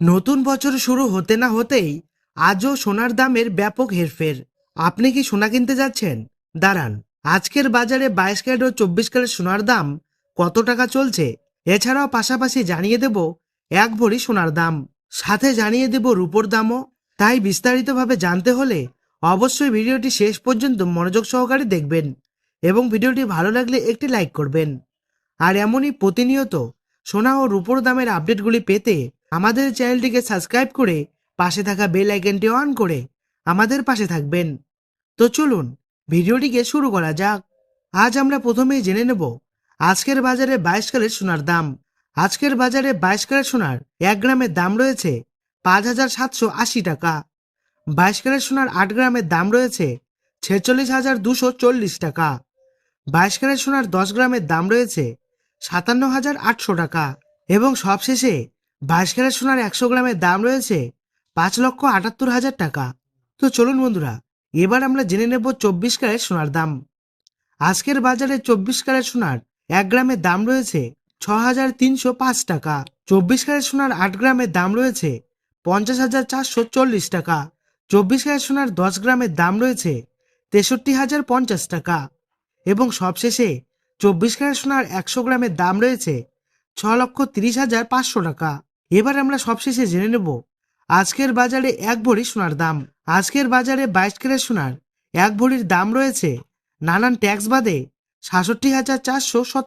নতুন বছর শুরু হতে না হতেই আজও সোনার দামের ব্যাপক হেরফের। আপনি কি সোনা কিনতে যাচ্ছেন? দাঁড়ান, আজকের বাজারে 22 ক্যারেট ও 24 ক্যারেট সোনার দাম কত টাকা চলছে, এছাড়াও পাশাপাশি জানিয়ে দেব এক ভরি সোনার দাম, সাথে জানিয়ে দেব রূপোর দামও। তাই বিস্তারিতভাবে জানতে হলে অবশ্যই ভিডিওটি শেষ পর্যন্ত মনোযোগ সহকারে দেখবেন এবং ভিডিওটি ভালো লাগলে একটি লাইক করবেন। আর এমনই প্রতিনিয়ত সোনা ও রূপোর দামের আপডেটগুলি পেতে আমাদের চ্যানেলটিকে সাবস্ক্রাইব করে পাশে থাকা বেল আইকনটি অন করে আমাদের পাশে থাকবেন। তো চলুন ভিডিওটিকে শুরু করা যাক। আজ আমরা প্রথমেই জেনে নেব আজকের বাজারে 22 ক্যারেট সোনার দাম। আজকের বাজারে 22 ক্যারেট সোনার 1 গ্রামের দাম রয়েছে 5,780 টাকা। 22 ক্যারেট সোনার 8 গ্রামের দাম রয়েছে 46,240 টাকা। 22 ক্যারেট সোনার 10 গ্রামের দাম রয়েছে 57,800 টাকা এবং সবশেষে 22 ক্যারেট সোনার 100 গ্রামের দাম রয়েছে 5,78,000 টাকা। তো চলুন বন্ধুরা, এবার আমরা জেনে নেব 24 ক্যারেট সোনার দাম। আজকের বাজারে 24 ক্যারেট সোনার 1 গ্রামের দাম রয়েছে 6,305 টাকা। 24 ক্যারেট সোনার 8 গ্রামের দাম রয়েছে 50,440 টাকা। 24 ক্যারেট সোনার 10 গ্রামের দাম রয়েছে 63,050 টাকা এবং সবশেষে 24 ক্যারেট সোনার 100 গ্রামের দাম রয়েছে 6,30,500 টাকা। এবার আমরা সবশেষে জেনে নেব আজকের বাজারে এক ভরি সোনার দাম। আজকের বাজারে 22 ক্যারেট সোনার এক ভরির দাম রয়েছে নানান ট্যাক্স বাদে 67,470